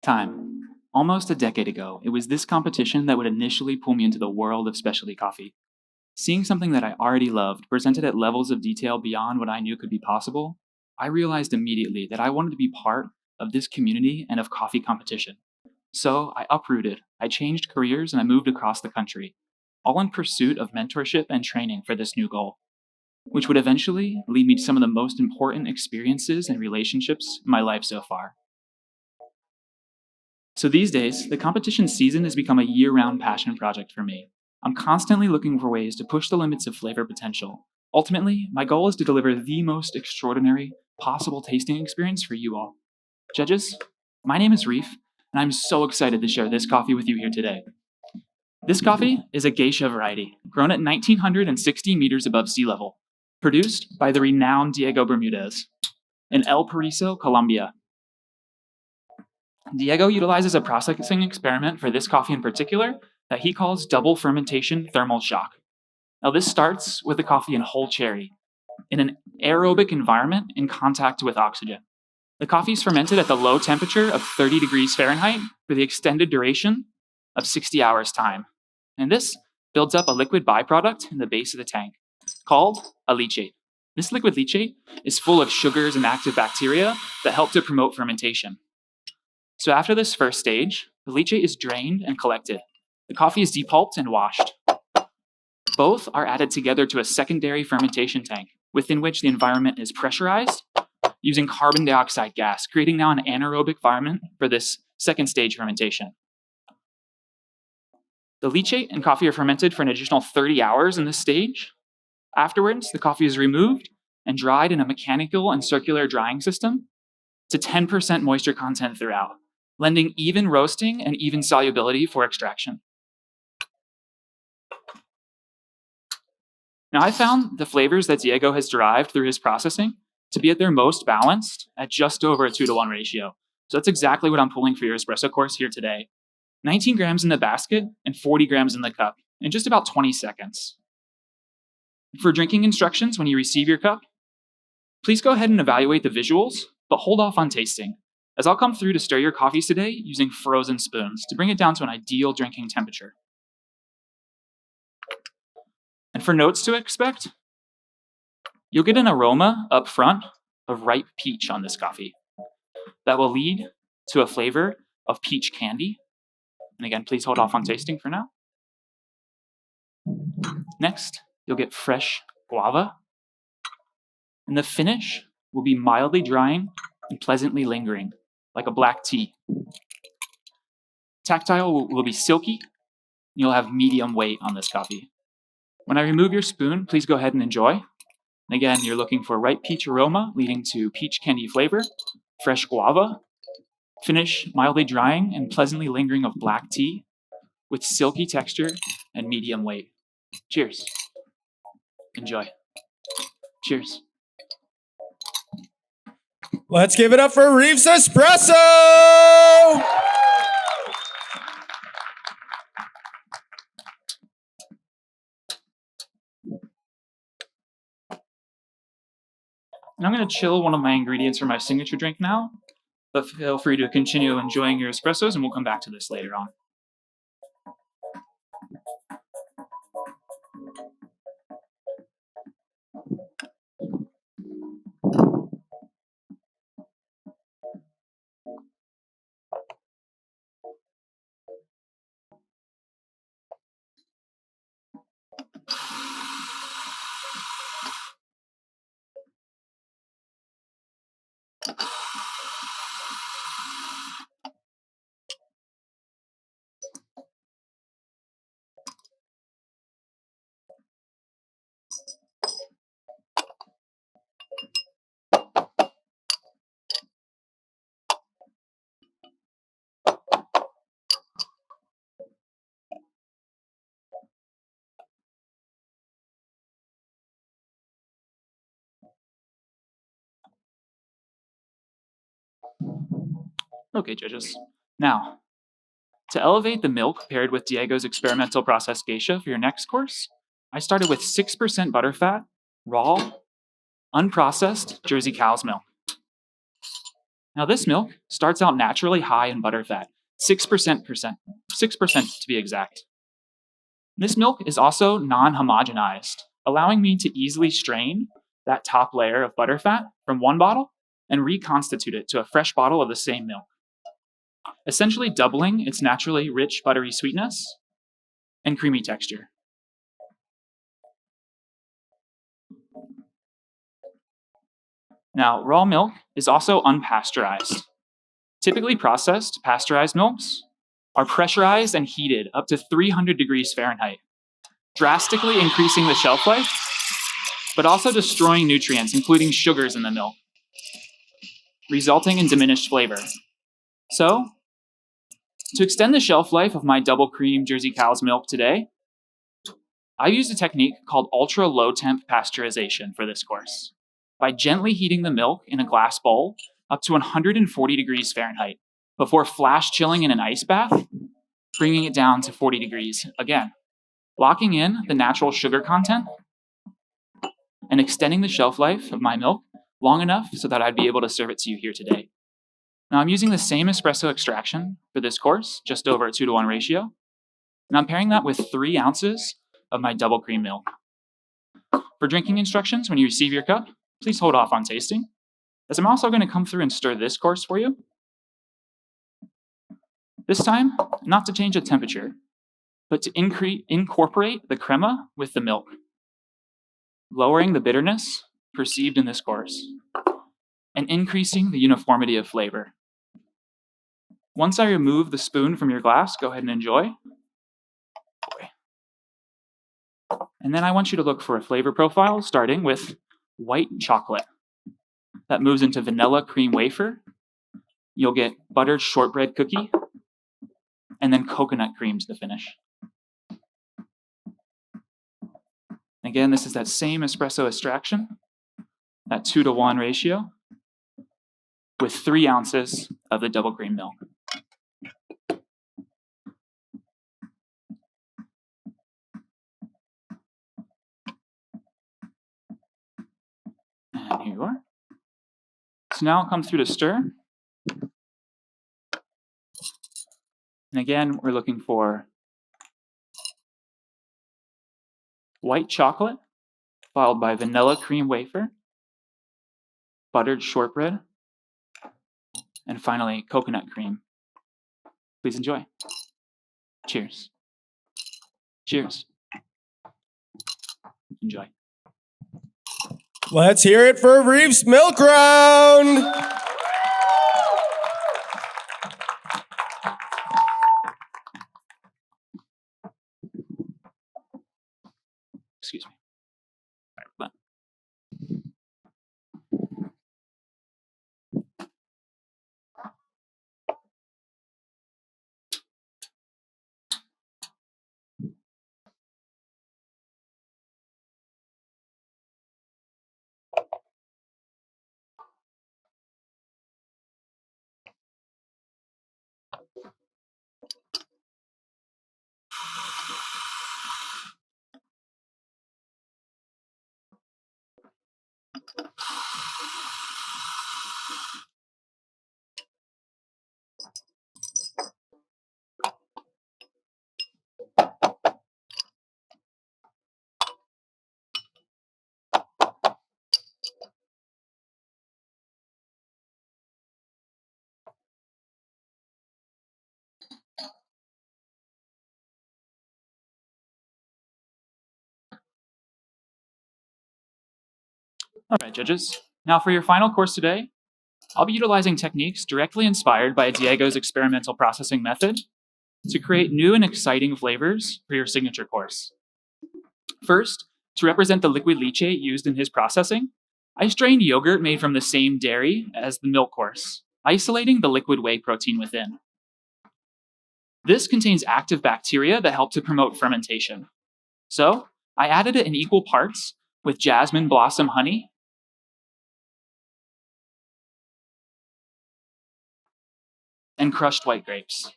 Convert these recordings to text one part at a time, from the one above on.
Time. Almost a decade ago, it was this competition that would initially pull me into the world of specialty coffee. Seeing something that I already loved presented at levels of detail beyond what I knew could be possible, I realized immediately that I wanted to be part of this community and of coffee competition. So I uprooted, I changed careers, and I moved across the country, all in pursuit of mentorship and training for this new goal, which would eventually lead me to some of the most important experiences and relationships in my life so far. So these days, the competition season has become a year-round passion project for me. I'm constantly looking for ways to push the limits of flavor potential. Ultimately, my goal is to deliver the most extraordinary possible tasting experience for you all. Judges, my name is Reef, and I'm so excited to share this coffee with you here today. This coffee is a geisha variety, grown at 1,960 meters above sea level, produced by the renowned Diego Bermudez in El Paraiso, Colombia. Diego utilizes a processing experiment for this coffee in particular that he calls double fermentation thermal shock. Now, this starts with the coffee in whole cherry, in an aerobic environment in contact with oxygen. The coffee is fermented at the low temperature of 30 degrees Fahrenheit for the extended duration of 60 hours time. And this builds up a liquid byproduct in the base of the tank called a leachate. This liquid leachate is full of sugars and active bacteria that help to promote fermentation. So after this first stage, the leachate is drained and collected. The coffee is depulped and washed. Both are added together to a secondary fermentation tank, within which the environment is pressurized using carbon dioxide gas, creating now an anaerobic environment for this second stage fermentation. The leachate and coffee are fermented for an additional 30 hours in this stage. Afterwards, the coffee is removed and dried in a mechanical and circular drying system to 10% moisture content throughout, lending even roasting and even solubility for extraction. Now, I found the flavors that Diego has derived through his processing to be at their most balanced at just over a 2-to-1 ratio. So that's exactly what I'm pulling for your espresso course here today. 19 grams in the basket and 40 grams in the cup in just about 20 seconds. For drinking instructions when you receive your cup, please go ahead and evaluate the visuals, but hold off on tasting, as I'll come through to stir your coffees today using frozen spoons to bring it down to an ideal drinking temperature. And for notes to expect, you'll get an aroma up front of ripe peach on this coffee that will lead to a flavor of peach candy. And again, please hold off on tasting for now. Next, you'll get fresh guava. And the finish will be mildly drying and pleasantly lingering, like a black tea. Tactile will be silky, and you'll have medium weight on this coffee. When I remove your spoon, please go ahead and enjoy. And again, you're looking for ripe peach aroma leading to peach candy flavor, fresh guava, finish mildly drying and pleasantly lingering of black tea with silky texture and medium weight. Cheers. Enjoy. Cheers. Let's give it up for Reef's Espresso! And I'm going to chill one of my ingredients for my signature drink now, but feel free to continue enjoying your espressos, and we'll come back to this later on. Okay, judges. Now, to elevate the milk paired with Diego's experimental process geisha for your next course, I started with 6% butterfat, raw, unprocessed Jersey cow's milk. Now this milk starts out naturally high in butterfat, 6% to be exact. This milk is also non-homogenized, allowing me to easily strain that top layer of butterfat from one bottle and reconstitute it to a fresh bottle of the same milk, essentially doubling its naturally rich buttery sweetness and creamy texture. Now, raw milk is also unpasteurized. Typically processed pasteurized milks are pressurized and heated up to 300 degrees Fahrenheit, drastically increasing the shelf life, but also destroying nutrients, including sugars in the milk, resulting in diminished flavor. So, to extend the shelf life of my double cream Jersey cow's milk today, I've used a technique called ultra low temp pasteurization for this course, by gently heating the milk in a glass bowl up to 140 degrees Fahrenheit before flash chilling in an ice bath, bringing it down to 40 degrees again, locking in the natural sugar content and extending the shelf life of my milk long enough so that I'd be able to serve it to you here today. Now I'm using the same espresso extraction for this course, just over a 2-to-1 ratio, and I'm pairing that with 3 ounces of my double cream milk. For drinking instructions, when you receive your cup, please hold off on tasting, as I'm also going to come through and stir this course for you. This time, not to change the temperature, but to incorporate the crema with the milk, lowering the bitterness perceived in this course, and increasing the uniformity of flavor. Once I remove the spoon from your glass, go ahead and enjoy. And then I want you to look for a flavor profile, starting with white chocolate. That moves into vanilla cream wafer. You'll get buttered shortbread cookie, and then coconut cream to the finish. Again, this is that same espresso extraction, that 2-to-1 ratio, with 3 ounces of the double cream milk. And here you are. So now I'll come through to stir. And again, we're looking for white chocolate, followed by vanilla cream wafer, buttered shortbread, and finally coconut cream. Please enjoy. Cheers. Cheers. Enjoy. Let's hear it for Reef's Milk Round. Excuse me. Sorry about that. All right, judges. Now for your final course today, I'll be utilizing techniques directly inspired by Diego's experimental processing method to create new and exciting flavors for your signature course. First, to represent the liquid leachate used in his processing, I strained yogurt made from the same dairy as the milk course, isolating the liquid whey protein within. This contains active bacteria that help to promote fermentation. So, I added it in equal parts with jasmine blossom honey and crushed white grapes,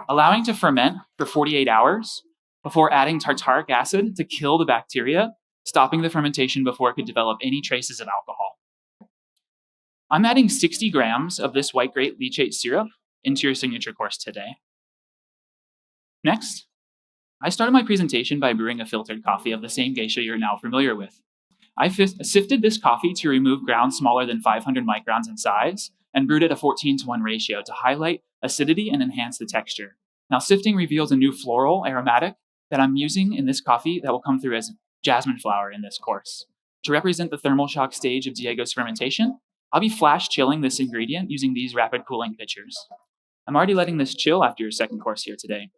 allowing to ferment for 48 hours before adding tartaric acid to kill the bacteria, stopping the fermentation before it could develop any traces of alcohol. I'm adding 60 grams of this white grape leachate syrup into your signature course today. Next, I started my presentation by brewing a filtered coffee of the same geisha you're now familiar with. I sifted this coffee to remove grounds smaller than 500 microns in size and brewed at a 14:1 ratio to highlight acidity and enhance the texture. Now, sifting reveals a new floral aromatic that I'm using in this coffee that will come through as jasmine flower in this course. To represent the thermal shock stage of Diego's fermentation, I'll be flash chilling this ingredient using these rapid cooling pitchers. I'm already letting this chill after your second course here today.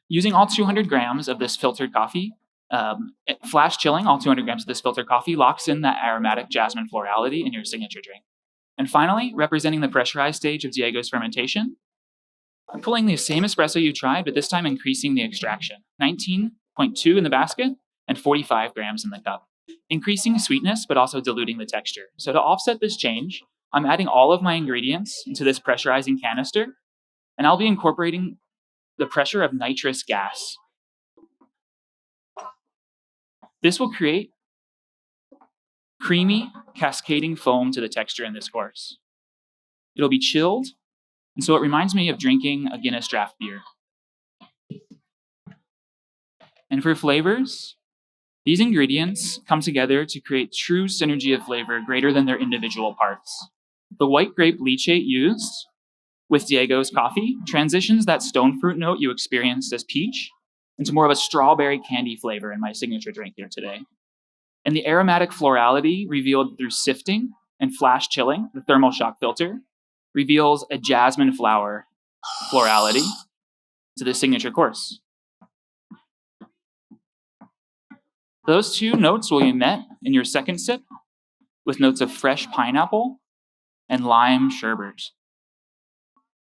Using all 200 grams of this filtered coffee, flash chilling all 200 grams of this filtered coffee locks in that aromatic jasmine florality in your signature drink. And finally, representing the pressurized stage of Diego's fermentation, I'm pulling the same espresso you tried, but this time increasing the extraction. 19.2 in the basket and 45 grams in the cup. Increasing sweetness, but also diluting the texture. So to offset this change, I'm adding all of my ingredients into this pressurizing canister, and I'll be incorporating the pressure of nitrous gas. This will create creamy, cascading foam to the texture in this course. It'll be chilled, and so it reminds me of drinking a Guinness draft beer. And for flavors, these ingredients come together to create true synergy of flavor greater than their individual parts. The white grape leachate used with Diego's coffee transitions that stone fruit note you experienced as peach into more of a strawberry candy flavor in my signature drink here today. And the aromatic florality revealed through sifting and flash chilling, the thermal shock filter, reveals a jasmine flower florality to the signature course. Those two notes will be met in your second sip with notes of fresh pineapple and lime sherbet.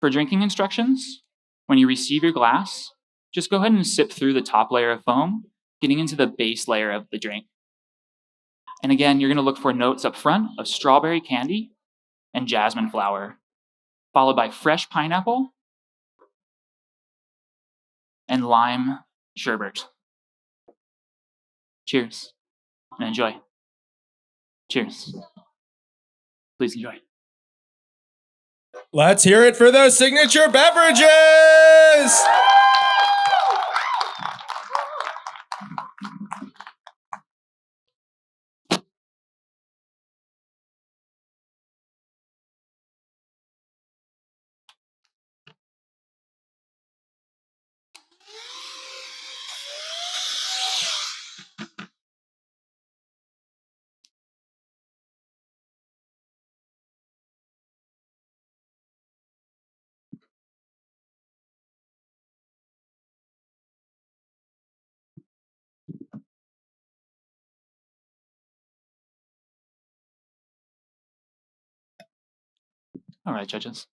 For drinking instructions, when you receive your glass, just go ahead and sip through the top layer of foam, getting into the base layer of the drink. And again, you're going to look for notes up front of strawberry candy and jasmine flower, followed by fresh pineapple and lime sherbet. Cheers and enjoy. Cheers. Please enjoy. Let's hear it for those signature beverages! All right, judges.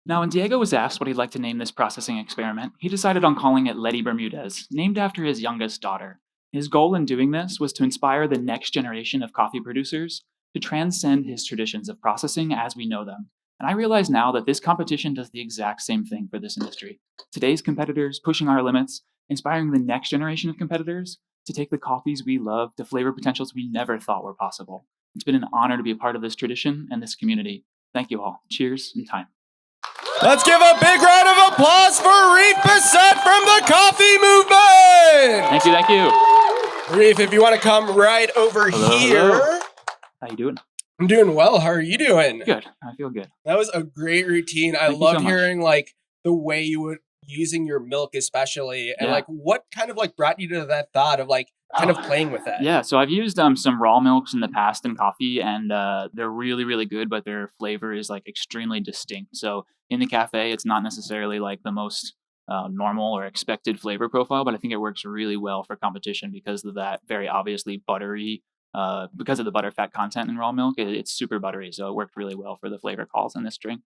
Now, when Diego was asked what he'd like to name this processing experiment, he decided on calling it Letty Bermudez, named after his youngest daughter. His goal in doing this was to inspire the next generation of coffee producers to transcend his traditions of processing as we know them. And I realize now that this competition does the exact same thing for this industry. Today's competitors pushing our limits, inspiring the next generation of competitors to take the coffees we love to flavor potentials we never thought were possible. It's been an honor to be a part of this tradition and this community. Thank you all. Cheers and time. Let's give a big round of applause for Reef Bessette from the Coffee Movement! Thank you, thank you. Reef, if you want to come right over here. Hello. How you doing? I'm doing well. How are you doing? Good. I feel good. That was a great routine. I Thank you loved so much. hearing like the way you were using your milk especially, and Yeah. like what kind of like brought you to that thought of like kind of playing with that. Yeah, so I've used some raw milks in the past in coffee, and they're really, really good, but their flavor is like extremely distinct. So in the cafe, it's not necessarily like the most normal or expected flavor profile, but I think it works really well for competition because of that very obviously buttery, because of the butterfat content in raw milk. It's super buttery, so it worked really well for the flavor calls in this drink.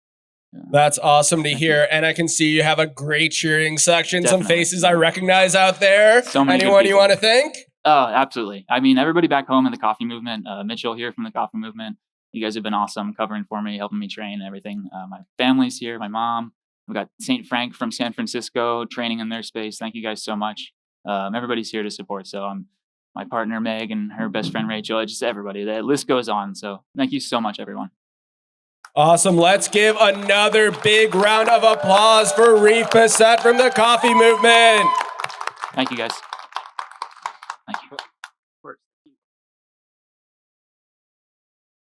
Yeah. That's awesome to Thank hear. And I can see you have a great cheering section. Some Definitely. faces I recognize out there. So many good Anyone you people. want to thank? Oh, absolutely. I mean, everybody back home in the coffee movement, Mitchell here from the coffee movement. You guys have been awesome covering for me, helping me train and everything. My family's here, my mom. We've got St. Frank from San Francisco training in their space. Thank you guys so much. Everybody's here to support. So my partner, Meg, and her best friend, Rachel, just everybody. The list goes on. So thank you so much, everyone. Awesome. Let's give another big round of applause for Reef Bessette from the Coffee Movement. Thank you, guys.